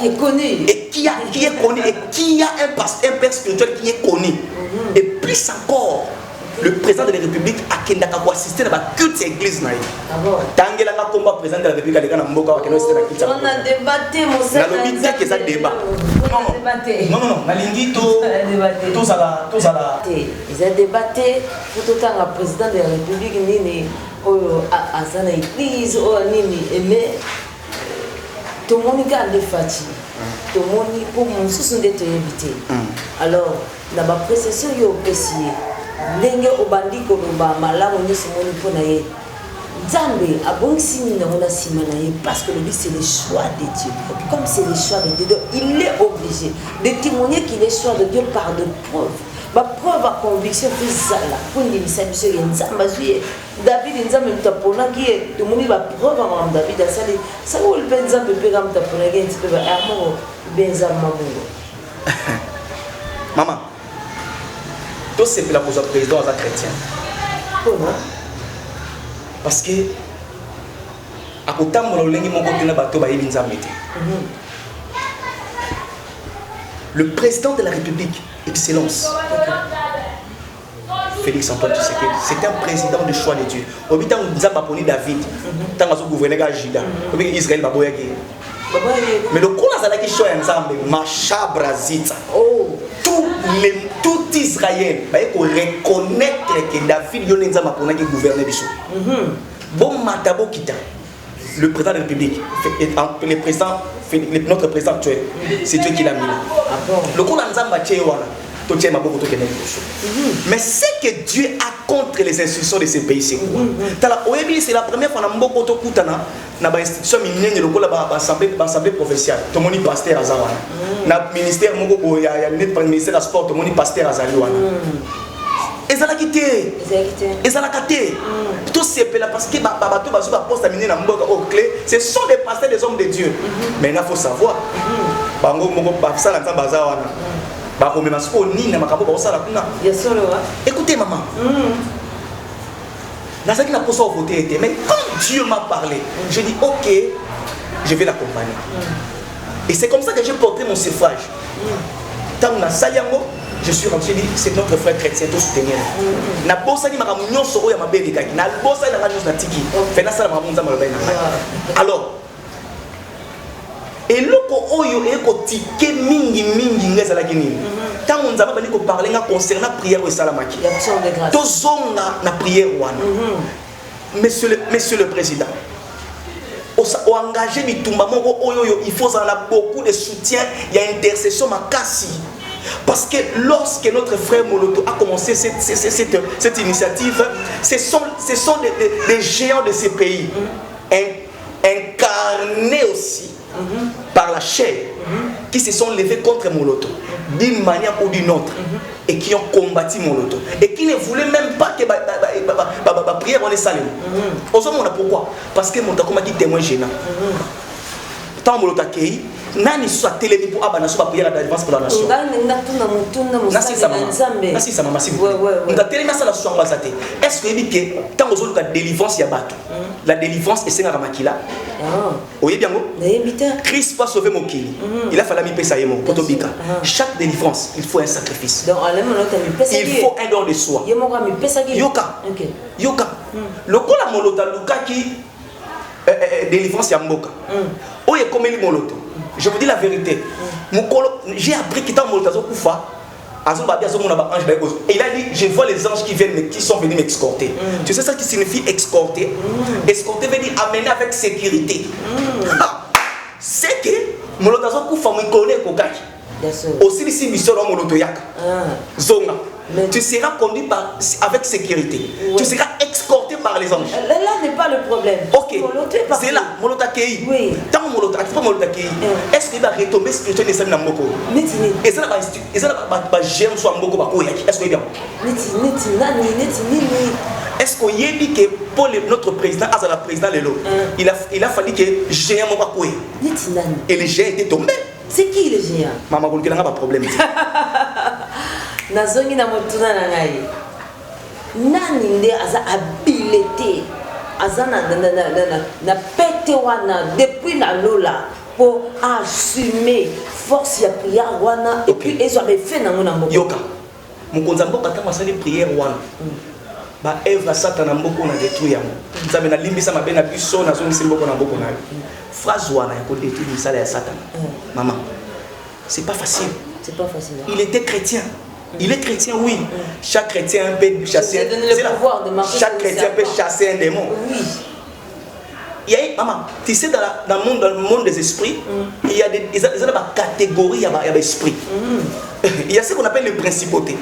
est connu. Et qui est connu. Et qui a un père spirituel qui est connu. Et plus encore, le président de la République a assisté à la culte de l'église. Tangela na combat président de la République a mboka wa keno assisté à la culte. On a débatté mon frère. Na lobi que ça débat. Non, nalingi to zala. Ils ont débatté pour tout le président de la République nini à sana église ou nini mais tout le monde a des fatigues. Tout le monde pour mon sous d'être invité. Alors, dans ma précision yo pesier. Ndenge obandi koloba malamu nyose moni pona ye Nzambe abongisi na mona simana ye parce que le but c'est le choix de Dieu. Comme c'est le choix de Dieu, il est obligé de témoigner qu'il est le choix de Dieu par de preuves. Ma preuve à conviction c'est ça là. Pour une mission Nzamba zuye David Nzambe mtapona qui est tout monde va preuve à David à ça ça où le Nzambe peut comme mtapona qui un petit peu amour Benzama Mungo. Maman c'est pour la cause du président chrétien. Comment? Parce que à côté le président de la République, Excellence, Félix Antoine Tshisekedi, c'est un président de choix de Dieu. Au bout de David, tant que gouverneur Juda, Israël va mais le coup là, c'est choix ensemble, Macha Brazita. Tout Israël va reconnaître que David Yonenza Mapona qui gouverne Bissou. Bon Matabo Kita, le président de la République, notre président actuel, c'est Dieu qui l'a mis là. Le coup là, mais c'est que Dieu a contre les institutions de ces pays, c'est quoi? C'est la première fois que dans l'institution l'assemblée provinciale, tout le monde est pasteur à Zawana. Dans le ministère, le ministère de sport, tout le monde est pasteur à Zawana. Et ça l'a quitté. Et ça l'a quitté. Tout c'est parce que ce sont des pasteurs, des hommes de Dieu. Mais il faut savoir. Écoutez maman. Mais quand Dieu m'a parlé, je dis ok, je vais l'accompagner. Et c'est comme ça que j'ai porté mon suffrage. Je suis rentré, c'est notre frère chrétien, tout soutenir. Alors, et loko oyo eko tike mingi ngeza kini. Tant on a parlé concernant la prière au salamaki. Tozonga na prière wana. Monsieur le président. O engagé bitumba moko oyo il faut en avoir beaucoup de soutien, il y a intercession makasi. Parce que lorsque notre frère Moloto a commencé cette initiative, ce sont des géants de ces pays, incarnés aussi par la chair, qui se sont levés contre Moloto, d'une manière ou d'une autre, et qui ont combattu Moloto, et qui ne voulaient même pas que la prière en est salée. Pourquoi? Parce que Moloto a dit témoin gênant. Tant Moloto a accueilli, nani soit télé pour abana soit prière à l'avance pour la nation. Nasi sa maman si vous voulez. On a télé ça la soirée basate. Est-ce que que tant aux autres la délivrance y a battu. La délivrance est seigneur Ramakila. Oui bien go. Christ va sauver mon kili. Il a fallu mi pesa yemo potobika. Chaque délivrance, il faut un sacrifice. Il faut un don de soi. Yoka. Yoka. Le ko la molota luka qui délivrance ya mboka. Oye comme il moloto. Je vous dis la vérité. J'ai appris qu'il était en Molotazo Koufa. Et il a dit, je vois les anges qui sont venus m'escorter. Tu sais ça qui signifie escorter? Escorter veut dire amener avec sécurité. C'est que Molotazo Koufa me connaît Kokaki. Aussi ici mission dans Molotoyak. Zonga. tu seras conduit avec sécurité. Tu seras escorté par les anges. Là n'est pas le problème. Ok, c'est là, Molotakei. Oui. Tant Molotakei, est-ce qu'il va retomber spirituellement dans le Moko? Et ça, j'aime soit Moko Bako. Est-ce que bien? Est-ce qu'on y a dit que pour notre président, Azala président Lelo, il a fallu que géant Moko. Et les géants étaient tombés. C'est qui le géant? Maman, vous n'avez pas de problème. Nazongi na motuna na ngai. Nani nde aza habilité aza na pete wana depuis na lola pour assumer force ya prière wana et puis ils ont fait na ngona mboko. Yoka. Mukonza mboka tanga sali prière wana. Ba Eva Satan mboko na détruire yango. Nzambe na limbisa mabe na biso na zongi mboko na mboko na yo. Phrase wana ya ko détruire misala ya Satan. Maman, c'est pas facile. C'est pas facile. Il était chrétien. Il est chrétien, oui. Chaque chrétien peut chasser chaque chrétien peut chasser un démon. Oui. Il y a, maman, tu sais, dans le monde des esprits, il y a des catégories d'esprits. Il y a ce qu'on appelle les principautés.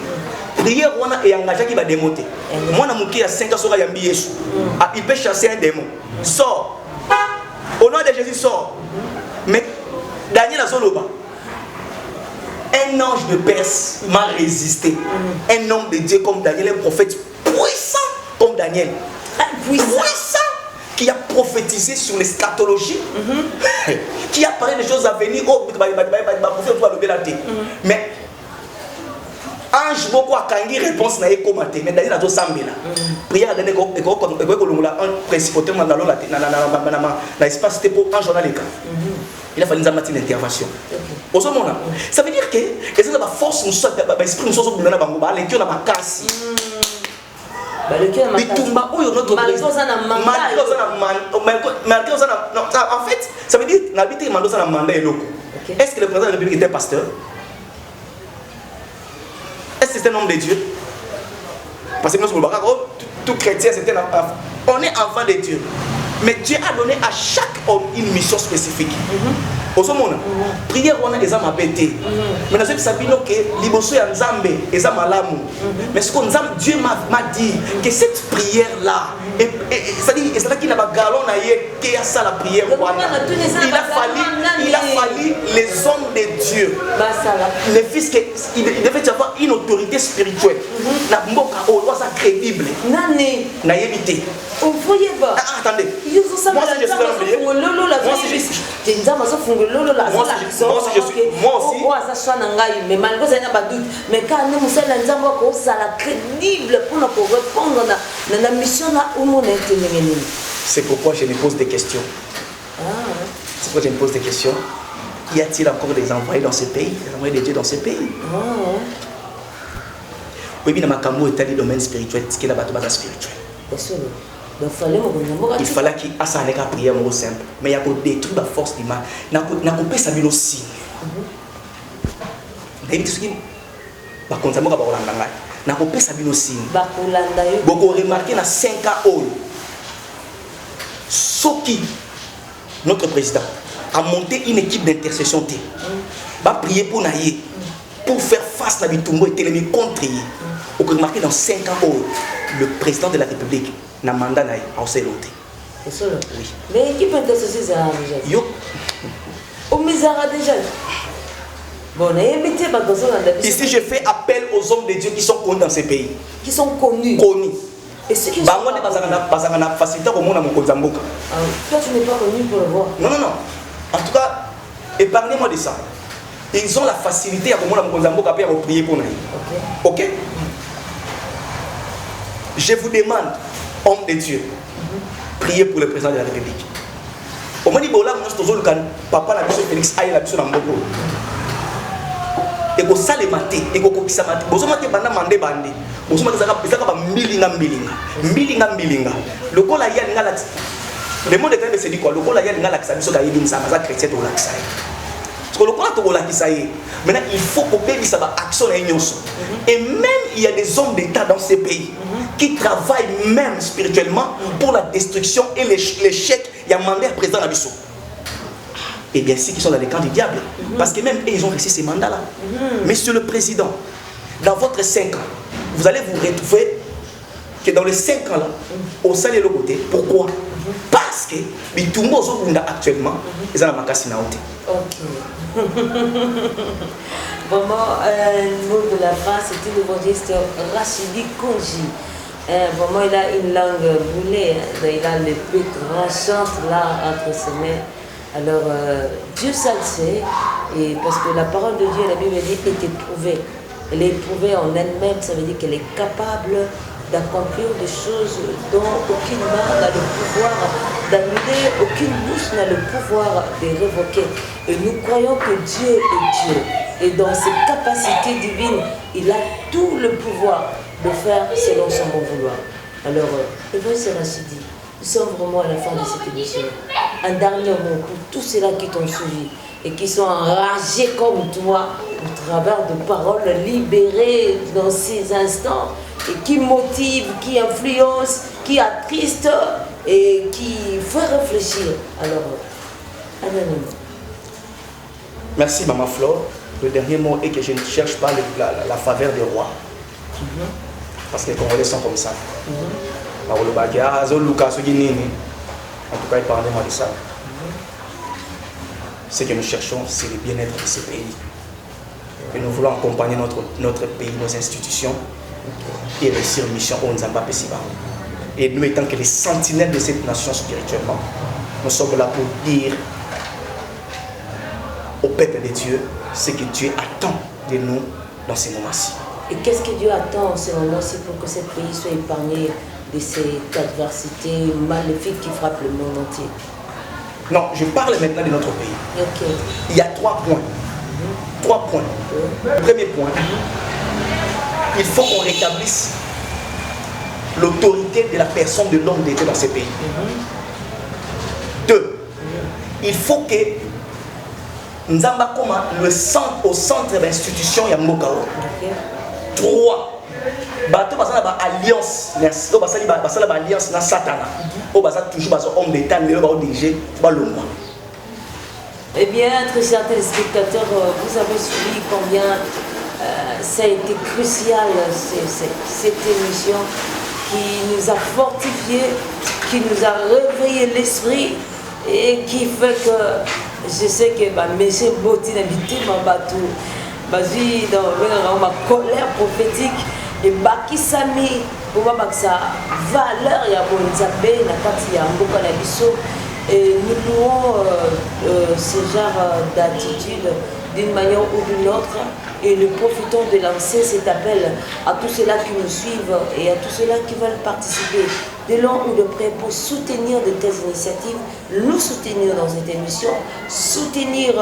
Prière, on a engagé qui va démonter. Moi, je suis 5 ans, il peut chasser un démon. Sors. Au nom de Jésus, sors. Mais Daniel a Zoloba. Un ange de Perse m'a résisté. Un homme de Dieu comme Daniel, un prophète puissant comme Daniel. Puissant. Qui a prophétisé sur l'eschatologie. Qui a parlé des choses à venir. Mais ange beaucoup a kangi réponse na ekomate. Mais Daniel a tout sambi là. Prière donné un principauté na espace pour un journal. Il a fallu une intervention. Au ce moment-là, ça veut dire que les gens force nous soit esprit nous soit dans la bangoba, les cœurs dans ma casse. Bitumba ou notre en fait, ça veut dire n'habiter mando ça na mandat et loco. Est-ce que le président de la République était pasteur? Est-ce que c'est un homme de Dieu? Parce que nous sommes tout chrétien, c'était on est enfant de Dieu. Mais Dieu a donné à chaque homme une mission spécifique. Au ce moment, prière on a des âmes à péter. Mais nous savons que liboso ya Nzambe les âmes à l'amour. Mais ce que Dieu m'a dit que cette prière là, c'est là qu'il a pas galon à y a ça la prière. Il a fallu les hommes de Dieu. Les fils il devait avoir une autorité spirituelle. Na mboka o doit ça crédible. Nani na yebité. Vous voyez pas. Attendez. Moi si je suis mais quand nous sommes crédible pour nous répondre à la mission là où nous intervenons. C'est pourquoi je me pose des questions. C'est pourquoi je me pose des questions. Y a-t-il encore des envoyés dans ce pays, des envoyés de Dieu dans ce pays? Oui, mais dans ma caméra, il y a des domaines spirituels, ce qui est là-bas spirituel. Il fallait qu'il y ait une prière simple, mais il y a détruire la force du mal. Il y a coupé sa vie aussi. Il y a coupé sa vie aussi. Beaucoup remarqué dans 5 ans, Soki, notre président, a monté une équipe d'intercession. Va prier pour Naïe, pour faire face à Bitumbo et télémi contre lui. Vous remarquez dans 5 ans, le président de la République n'a mandat à Oseloté. Oui. Mais qui peut être associé à déjà? Yo. Au misère déjà. Bon, ici, je fais appel aux hommes de Dieu qui sont connus dans ces pays. Qui sont connus. Connus. Et ceux qui sont connus. Toi, tu n'es pas connu pour le voir. Non, non, non. En tout cas, épargnez-moi de ça. Ils ont la facilité à prier pour nous. Ok? Je vous demande, homme de Dieu, priez pour le président de la République. Au moment où nous papa la Félix aille la mission dans Mboko. Et ça les maté, et que ça maté. Vous avez pendant mandé bandé. Vous avez milinga. Le col a y'a le monde est en train de se dire quoi? Le col a y'a l'accès à ça chrétien au l'accès. Parce que le col a ça maintenant il faut que ça va action et même il y a des hommes d'État dans ces pays qui travaillent même spirituellement pour la destruction et l'échec. Il y a un mandat président à Bissau. Et bien, ceux qui sont dans les camps du diable, parce que même eux, ils ont réussi ces mandats-là. Monsieur le Président, dans votre 5 ans, vous allez vous retrouver que dans les 5 ans là, au sein de l'autre côté. Pourquoi? Parce que les Bitumbo actuellement, ils ont la macassina. Ok. Vraiment, le mot de la fin, c'était l'évangéliste Rachidi Konji. Vraiment, il a une langue brûlée. Il a le plus grand chante là entre ses mains. Alors, Dieu ça le sait. Et parce que la parole de Dieu, la Bible dit, est éprouvée. Elle est éprouvée en elle-même, ça veut dire qu'elle est capable d'accomplir des choses dont aucune main n'a le pouvoir d'annuler, aucune bouche n'a le pouvoir de révoquer. Et nous croyons que Dieu est Dieu. Et dans ses capacités divines, il a tout le pouvoir de faire selon son bon vouloir. Alors, Évangéliste Rachidi, nous sommes vraiment à la fin de cette émission. Un dernier mot pour tous ceux-là qui t'ont suivi et qui sont enragés comme toi au travers de paroles libérées dans ces instants et qui motivent, qui influencent, qui attristent et qui font réfléchir. Alors, un dernier mot. Merci Maman Flore. Le dernier mot est que je ne cherche pas la faveur des rois. Parce que les Congolais sont comme ça. En tout cas, il parle-moi de ça. Ce que nous cherchons, c'est le bien-être de ce pays. Et nous voulons accompagner notre pays, nos institutions, et réussir une mission au Nzamba Pesiba. Et nous étant que les sentinelles de cette nation spirituellement, nous sommes là pour dire au peuple de Dieu ce que Dieu attend de nous dans ces moments-ci. Et qu'est-ce que Dieu attend en ce moment-ci pour que ce pays soit épargné de cette adversité maléfique qui frappe le monde entier? Non, je parle maintenant de notre pays. Okay. Il y a 3 points. 3 points. Premier point, il faut qu'on rétablisse l'autorité de la personne de l'homme de Dieu dans ce pays. 2, il faut que Nzamba Koma le centre au centre de l'institution Yamokao. 3, bato basala ba alliance, to basala ba alliance na Satana. O basala toujours baso homme d'état le ba dirigé ba lomba. Eh bien, très chers téléspectateurs, vous avez suivi combien ça a été crucial cette émission qui nous a fortifiés, qui nous a réveillé l'esprit et qui fait que je sais que M. Boti n'habite ma bateau, dans ma colère prophétique et Bakisami pour ma valeur ya Bonzabe na kati ya mboka na biso. Et nous louons ce genre d'attitude d'une manière ou d'une autre et nous profitons de lancer cet appel à tous ceux-là qui nous suivent et à tous ceux-là qui veulent participer de loin ou de près pour soutenir de telles initiatives, nous soutenir dans cette émission, soutenir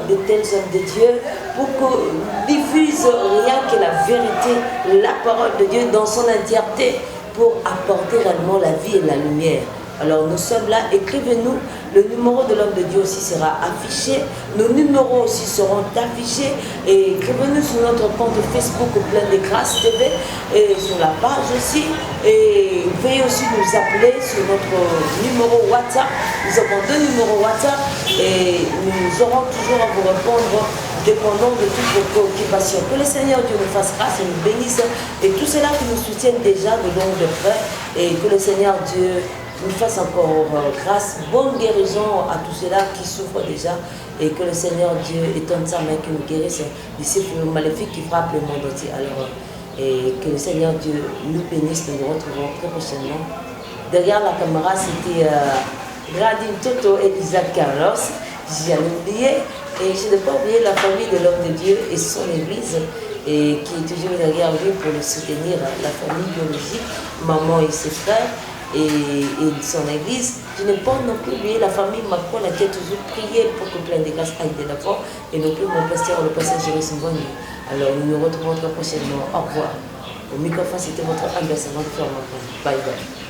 de tels hommes de Dieu pour qu'on diffuse rien que la vérité, la parole de Dieu dans son entièreté pour apporter réellement la vie et la lumière. Alors nous sommes là, écrivez-nous, le numéro de l'homme de Dieu aussi sera affiché, nos numéros aussi seront affichés et écrivez-nous sur notre compte Facebook Plein de Grâce TV et sur la page aussi et veuillez aussi nous appeler sur notre numéro WhatsApp, nous avons 2 numéros WhatsApp et nous aurons toujours à vous répondre dépendant de toutes vos préoccupations. Que le Seigneur Dieu nous fasse grâce et nous bénisse et tous ceux-là qui nous soutiennent déjà de long de près et que le Seigneur Dieu nous fasse encore grâce, bonne guérison à tous ceux-là qui souffrent déjà et que le Seigneur Dieu étende sa main qui nous guérisse de ces fléaux maléfiques qui frappent le monde entier. Alors, et que le Seigneur Dieu nous bénisse, nous nous retrouvons très prochainement. Derrière la caméra, c'était Gradine Toto et Isaac Carlos, j'ai oublié, et je n'ai pas oublié la famille de l'homme de Dieu et son église, et qui est toujours derrière lui pour le soutenir, la famille biologique, maman et ses frères. Et son église, je n'ai pas non plus oublié la famille Macron qui a toujours prié pour que Plein de Grâce aille de l'avant et non plus mon pasteur, le pasteur Jérémy Simboni. Alors nous nous retrouvons très prochainement. Au revoir. Au microphone, c'était votre ambassadeur. Bye bye.